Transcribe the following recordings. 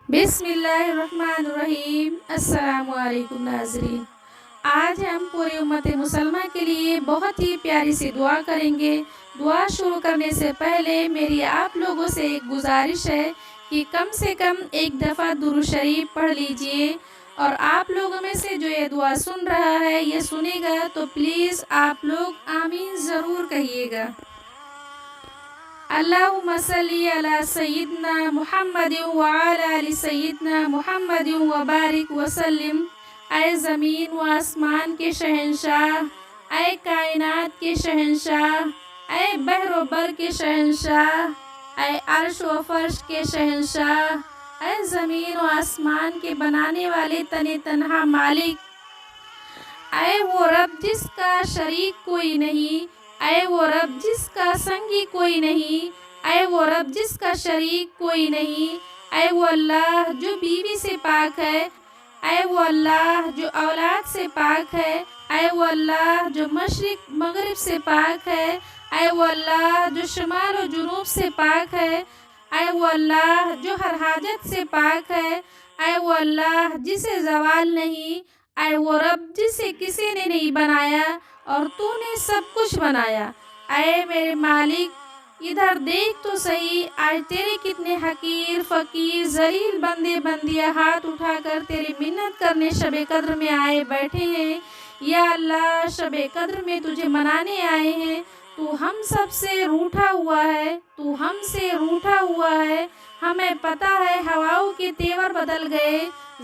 بسم اللہ الرحمن الرحیم۔ السلام علیکم ناظرین، آج ہم پوری امت مسلمہ کے لیے بہت ہی پیاری سی دعا کریں گے۔ دعا شروع کرنے سے پہلے میری آپ لوگوں سے ایک گزارش ہے کہ کم سے کم ایک دفعہ درود شریف پڑھ لیجئے، اور آپ لوگوں میں سے جو یہ دعا سن رہا ہے یہ سنے گا تو پلیز آپ لوگ آمین ضرور کہیے گا۔ اللہم صلی علی سیدنا محمد وعلی آل سیدنا محمد وبارک وسلم۔ اے زمین و آسمان کے شہنشاہ، اے کائنات کے شہنشاہ، اے بحر و بر کے شہنشاہ، اے عرش و فرش کے شہنشاہ، اے زمین و آسمان کے بنانے والے تنہا مالک، اے وہ رب جس کا شریک کوئی نہیں، اے وہ رب جس کا سنگی کوئی نہیں، اے وہ رب جس کا شریک کوئی نہیں، اے وہ اللہ جو بیوی سے پاک ہے، اے وہ اللہ جو اولاد سے پاک ہے، اے وہ اللہ جو مشرق مغرب سے پاک ہے، اے وہ اللہ جو شمال و جنوب سے پاک ہے، اے وہ اللہ جو ہر حاجت سے پاک ہے، اے وہ اللہ جسے زوال نہیں، اے وہ رب جسے کسی نے نہیں بنایا اور تو نے سب کچھ بنایا۔ اے میرے مالک، ادھر دیکھ تو صحیح، آج تیرے کتنے حقیر فقیر ذلیل بندے بندیاں ہاتھ اٹھا کر تیری منت کرنے شب قدر میں آئے بیٹھے ہیں۔ یا اللہ، شب قدر میں تجھے منانے آئے ہیں، تو ہم سب سے روٹھا ہوا ہے، تو ہم سے روٹھا ہوا ہے۔ ہمیں پتہ ہے ہواؤں کے تیور بدل گئے،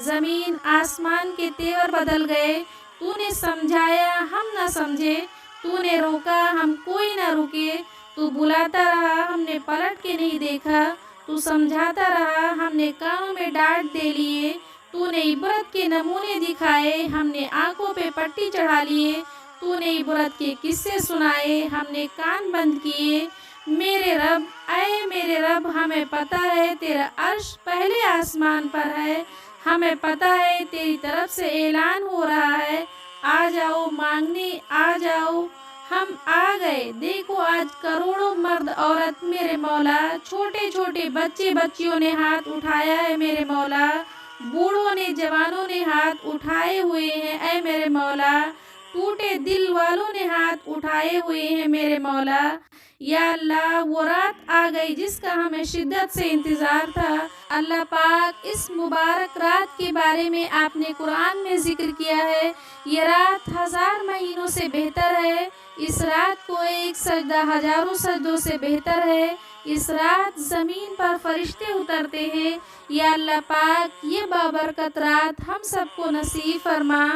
زمین آسمان کے تیور بدل گئے، تو نے سمجھایا ہم نہ سمجھے، تو نے روکا ہم کوئی نہ رکے، تو بلاتا رہا ہم نے پلٹ کے نہیں دیکھا، تو سمجھاتا رہا ہم نے کانوں میں ڈانٹ دے لیے، تو نے عبرت کے نمونے دکھائے ہم نے آنکھوں پہ پٹی چڑھا لیے، تو نے عبرت کے قصے سنائے ہم نے کان بند کیے۔ میرے رب، اے میرے رب، ہمیں پتہ ہے تیرا عرش پہلے آسمان پر ہے، ہمیں پتہ ہے تیری طرف سے اعلان ہو رہا ہے، آ جاؤ مانگنے، آ جاؤ۔ ہم آ گئے، دیکھو آج کروڑوں مرد عورت میرے مولا، چھوٹے چھوٹے بچے بچیوں نے ہاتھ اٹھایا ہے میرے مولا، بوڑھوں نے جوانوں نے ہاتھ اٹھائے ہوئے ہیں اے میرے مولا، ٹوٹے دل والوں نے ہاتھ اٹھائے ہوئے ہیں میرے مولا۔ یا اللہ، وہ رات آ گئی جس کا ہمیں شدت سے انتظار تھا۔ اللہ پاک، اس مبارک رات کے بارے میں آپ نے قرآن میں ذکر کیا ہے، یہ رات 1000 مہینوں سے بہتر ہے، اس رات کو ایک سجدہ ہزاروں سجدوں سے بہتر ہے، اس رات زمین پر فرشتے اترتے ہیں۔ یا اللہ پاک، یہ بابرکت رات ہم سب کو نصیب فرما۔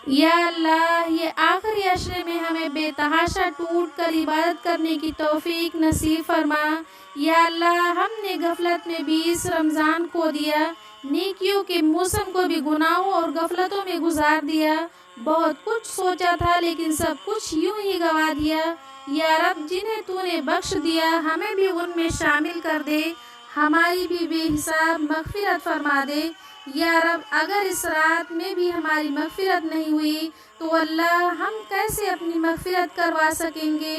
یا اللہ، یہ آخری عشرے میں ہمیں بے تحاشا ٹوٹ کر عبادت کرنے کی توفیق نصیب فرما۔ یا اللہ، ہم نے غفلت میں 20 رمضان کھو دیا، نیکیوں کے موسم کو بھی گناہوں اور غفلتوں میں گزار دیا، بہت کچھ سوچا تھا لیکن سب کچھ یوں ہی گوا دیا۔ یا رب، جنہیں تو نے بخش دیا ہمیں بھی ان میں شامل کر دے، ہماری بھی بے حساب مغفرت فرما دے۔ یا رب، اگر اس رات میں بھی ہماری مغفرت نہیں ہوئی تو اللہ ہم کیسے اپنی مغفرت کروا سکیں گے؟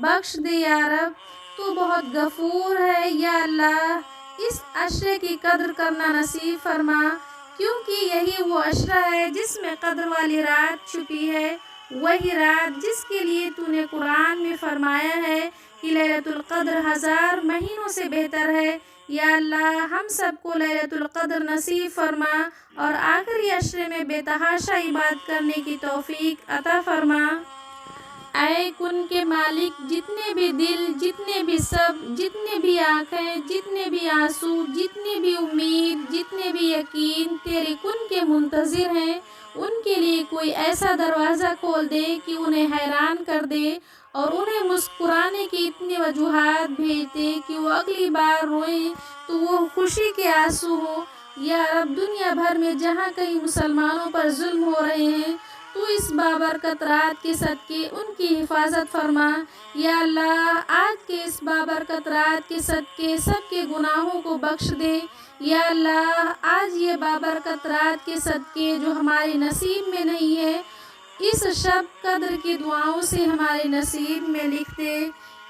بخش دے یا رب، تو بہت غفور ہے۔ یا اللہ، اس عشرے کی قدر کرنا نصیب فرما، کیونکہ یہی وہ عشرہ ہے جس میں قدر والی رات چھپی ہے، وہی رات جس کے لیے تو نے قرآن میں فرمایا ہے کہ لیلۃ القدر 1000 مہینوں سے بہتر ہے۔ یا اللہ، ہم سب کو لیلۃ القدر نصیب فرما اور آخری عشرے میں بے تحاشا عبادت کرنے کی توفیق عطا فرما۔ اے کن کے مالک، جتنے بھی دل، جتنے بھی سب، جتنے بھی آنکھیں، جتنے بھی آنسو، جتنی بھی امید، جتنے بھی یقین تیرے کن کے منتظر ہیں، ان کے لیے کوئی ایسا دروازہ کھول دے کہ انہیں حیران کر دے اور انہیں مسکرانے کی اتنی وجوہات بھیج دے کہ وہ اگلی بار روئیں تو وہ خوشی کے آنسو ہوں۔ یا رب، دنیا بھر میں جہاں کہیں مسلمانوں پر ظلم ہو رہے ہیں، تو اس بابرکت رات کے صدقے ان کی حفاظت فرما۔ یا اللہ، آج کے اس بابرکت رات کے صدقے سب کے گناہوں کو بخش دے۔ یا اللہ، آج یہ بابرکت رات کے صدقے جو ہمارے نصیب میں نہیں ہے، اس شب قدر کی دعاؤں سے ہمارے نصیب میں لکھ دے۔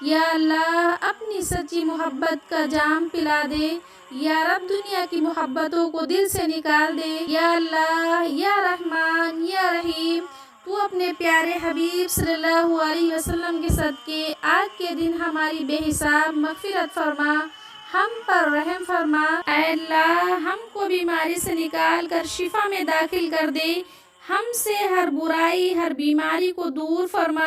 یا اللہ اپنی سچی محبت کا جام پلا دے، یا رب دنیا کی محبتوں کو دل سے نکال دے۔ یا اللہ، یا رحمان، یا رحیم، تو اپنے پیارے حبیب صلی اللہ علیہ وسلم کے صدقے آج کے دن ہماری بے حساب مغفرت فرما، ہم پر رحم فرما۔ اے اللہ، ہم کو بیماری سے نکال کر شفا میں داخل کر دے، ہم سے ہر برائی ہر بیماری کو دور فرما،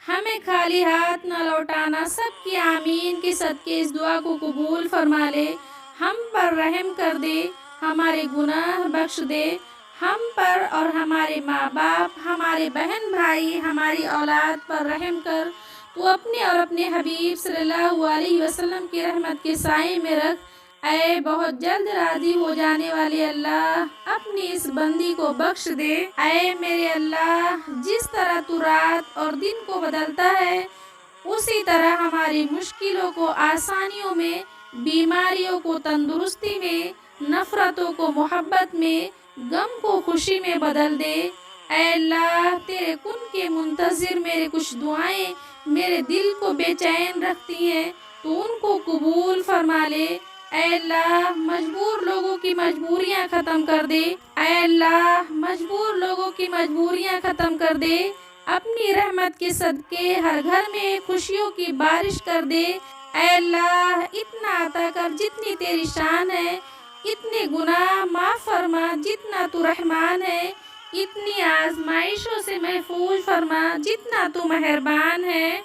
ہمیں خالی ہاتھ نہ لوٹانا۔ سب کی آمین کے صدقے اس دعا کو قبول فرما لے، ہم پر رحم کر دے، ہمارے گناہ بخش دے، ہم پر اور ہمارے ماں باپ، ہمارے بہن بھائی، ہماری اولاد پر رحم کر۔ تو اپنے اور اپنے حبیب صلی اللہ علیہ وسلم کی رحمت کے سائے میں رکھ۔ اے بہت جلد راضی ہو جانے والے اللہ، اپنی اس بندی کو بخش دے۔ اے میرے اللہ، جس طرح تو رات اور دن کو بدلتا ہے، اسی طرح ہماری مشکلوں کو آسانیوں میں، بیماریوں کو تندرستی میں، نفرتوں کو محبت میں، غم کو خوشی میں بدل دے۔ اے اللہ، تیرے کن کے منتظر میرے کچھ دعائیں میرے دل کو بے چین رکھتی ہیں، تو ان کو قبول فرما لے۔ اے اللہ، مجبور لوگوں کی مجبوریاں ختم کر دے۔ اے اللہ، مجبور لوگوں کی مجبوریاں ختم کر دے، اپنی رحمت کے صدقے ہر گھر میں خوشیوں کی بارش کر دے۔ اے اللہ، اتنا عطا کر جتنی تیری شان ہے، اتنے گناہ معاف فرما جتنا تو رحمان ہے، اتنی آزمائشوں سے محفوظ فرما جتنا تو مہربان ہے۔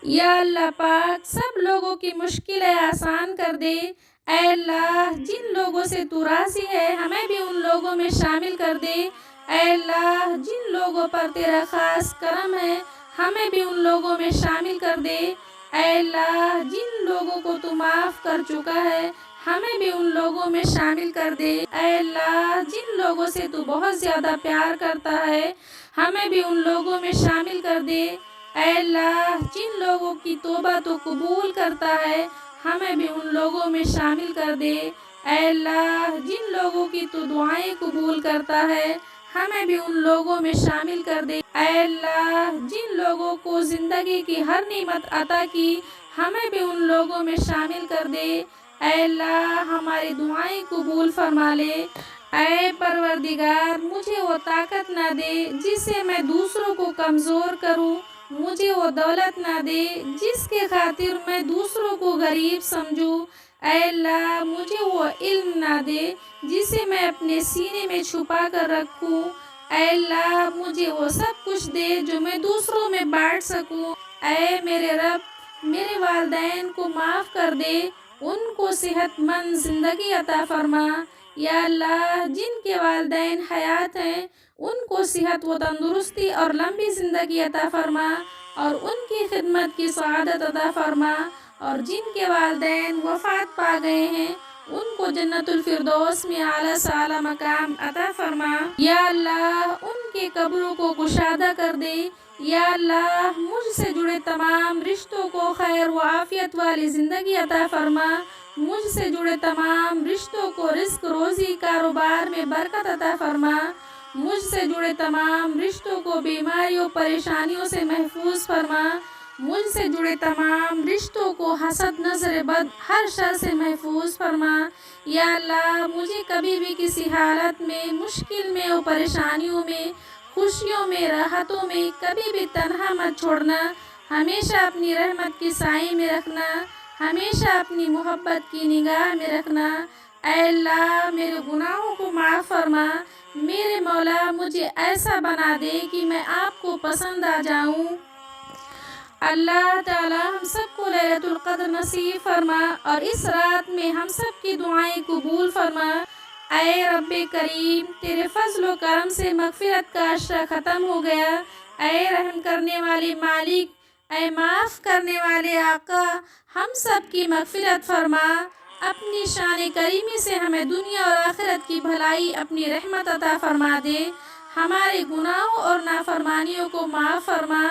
یا اللہ پاک، سب لوگوں کی مشکلیں آسان کر دے۔ اے اللہ، جن لوگوں سے تو راضی ہے، ہمیں بھی ان لوگوں میں شامل کر دے۔ اے اللہ، جن لوگوں پر تیرا خاص کرم ہے، ہمیں بھی ان لوگوں میں شامل کر دے۔ اے اللہ، جن لوگوں کو تو معاف کر چکا ہے، ہمیں بھی ان لوگوں میں شامل کر دے۔ اے اللہ، جن لوگوں سے تو بہت زیادہ پیار کرتا ہے، ہمیں بھی ان لوگوں میں شامل کر دے۔ اے اللہ، جن لوگوں کی توبہ تو قبول کرتا ہے، ہمیں بھی ان لوگوں میں شامل کر دے۔ اے اللہ، جن لوگوں کی تو دعائیں قبول کرتا ہے، ہمیں بھی ان لوگوں میں شامل کر دے۔ اے اللہ، جن لوگوں کو زندگی کی ہر نعمت عطا کی، ہمیں بھی ان لوگوں میں شامل کر دے۔ اے اللہ، ہماری دعائیں قبول فرما لے۔ اے پروردگار، مجھے وہ طاقت نہ دے جس سے میں دوسروں کو کمزور کروں، مجھے وہ دولت نہ دے جس کے خاطر میں دوسروں کو غریب سمجھوں۔ اے اللہ، مجھے وہ علم نہ دے جسے میں اپنے سینے میں چھپا کر رکھوں۔ اے اللہ، مجھے وہ سب کچھ دے جو میں دوسروں میں بانٹ سکوں۔ اے میرے رب، میرے والدین کو معاف کر دے، ان کو صحت مند زندگی عطا فرما۔ یا اللہ، جن کے والدین حیات ہیں، ان کو صحت و تندرستی اور لمبی زندگی عطا فرما، اور ان کی خدمت کی سعادت عطا فرما۔ اور جن کے والدین وفات پا گئے ہیں، ان کو جنت الفردوس میں اعلیٰ سے اعلیٰ مقام عطا فرما۔ یا اللہ، ان کے قبروں کو کشادہ کر دے۔ یا اللہ، مجھ سے جڑے تمام رشتوں کو خیر و عافیت والی زندگی عطا فرما۔ مجھ سے جڑے تمام رشتوں کو رزق روزی کاروبار میں برکت عطا فرما۔ مجھ سے جڑے تمام رشتوں کو بیماریوں پریشانیوں سے محفوظ فرما۔ مجھ سے جڑے تمام رشتوں کو حسد نظر بد ہر شر سے محفوظ فرما۔ یا اللہ، مجھے کبھی بھی کسی حالت میں، مشکل میں اور پریشانیوں میں، خوشیوں میں، راحتوں میں کبھی بھی تنہا مت چھوڑنا، ہمیشہ اپنی رحمت کی سائے میں رکھنا، ہمیشہ اپنی محبت کی نگاہ میں رکھنا۔ اے اللہ، میرے گناہوں کو معاف فرما۔ میرے مولا، مجھے ایسا بنا دے کہ میں آپ کو پسند آ جاؤں۔ اللہ تعالی ہم سب کو لیلۃ القدر نصیب فرما، اور اس رات میں ہم سب کی دعائیں قبول فرما۔ اے رب کریم، تیرے فضل و کرم سے مغفرت کا عشرہ ختم ہو گیا۔ اے رحم کرنے والے مالک، اے معاف کرنے والے آقا، ہم سب کی مغفرت فرما۔ اپنی شان کریمی سے ہمیں دنیا اور آخرت کی بھلائی اپنی رحمت عطا فرما دے۔ ہمارے گناہوں اور نافرمانیوں کو معاف فرما،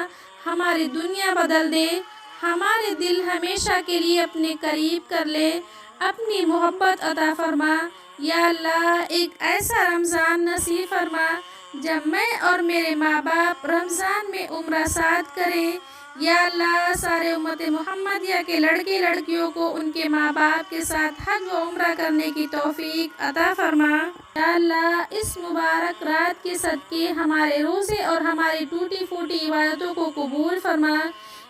ہماری دنیا بدل دے، ہمارے دل ہمیشہ کے لیے اپنے قریب کر لے، اپنی محبت عطا فرما۔ یا اللہ، ایک ایسا رمضان نصیب فرما جب میں اور میرے ماں باپ رمضان میں عمرہ سعد کریں۔ یا اللہ سارے امت محمدیہ کے لڑکے لڑکیوں کو ان کے ماں باپ کے ساتھ حج و عمرہ کرنے کی توفیق عطا فرما۔ یا اللہ اس مبارک رات کے صدقے ہمارے روزے اور ہماری ٹوٹی پھوٹی عبادتوں کو قبول فرما۔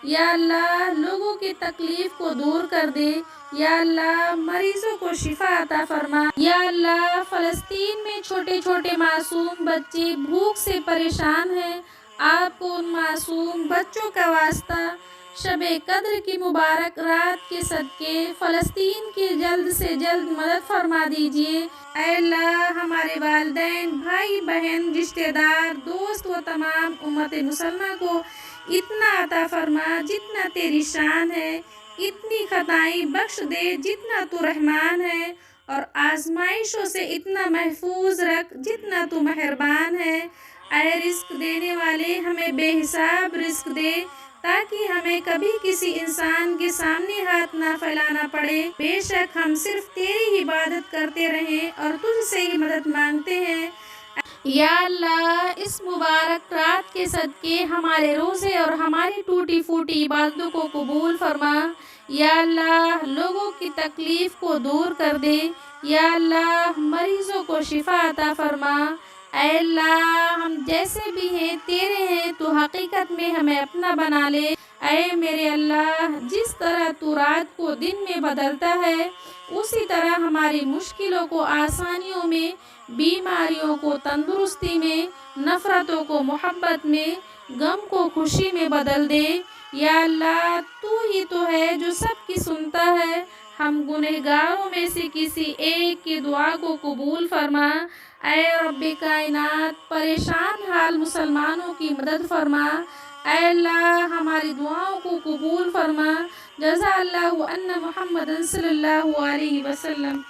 یا اللہ لوگوں کی تکلیف کو دور کر دے۔ یا اللہ مریضوں کو شفا عطا فرما۔ یا اللہ فلسطین میں چھوٹے چھوٹے معصوم بچے بھوک سے پریشان ہیں، آپ کو ان معصوم بچوں کا واسطہ شب قدر کی مبارک رات کے صدقے فلسطین کی جلد سے جلد مدد فرما دیجیے۔ اے اللہ ہمارے والدین، بھائی بہن، رشتہ دار، دوست و تمام امت مسلمہ کو اتنا عطا فرما جتنا تیری شان ہے، اتنی خطائیں بخش دے جتنا تو رحمان ہے، اور آزمائشوں سے اتنا محفوظ رکھ جتنا تو مہربان ہے۔ اے رزق دینے والے ہمیں بے حساب رزق دے تاکہ ہمیں کبھی کسی انسان کے سامنے ہاتھ نہ پھیلانا پڑے۔ بے شک ہم صرف تیری عبادت کرتے رہیں اور تجھ سے ہی مدد مانگتے ہیں۔ یا اللہ اس مبارک رات کے صدقے ہمارے روزے اور ہماری ٹوٹی پھوٹی عبادتوں کو قبول فرما۔ یا اللہ لوگوں کی تکلیف کو دور کر دے۔ یا اللہ مریضوں کو شفا عطا فرما۔ اے اللہ ہم جیسے بھی ہیں تیرے ہیں، تو حقیقت میں ہمیں اپنا بنا لے۔ اے میرے اللہ جس طرح تو رات کو دن میں بدلتا ہے، اسی طرح ہماری مشکلوں کو آسانیوں میں، بیماریوں کو تندرستی میں، نفرتوں کو محبت میں، غم کو خوشی میں بدل دے۔ یا اللہ تو ہی تو ہے جو سب کی سنتا ہے، ہم گنہگاروں میں سے کسی ایک کی دعا کو قبول فرما۔ اے رب کائنات پریشان حال مسلمانوں کی مدد فرما۔ اے اللہ ہماری دعاؤں کو قبول فرما۔ جزا اللہ ان محمد صلی اللہ علیہ وسلم۔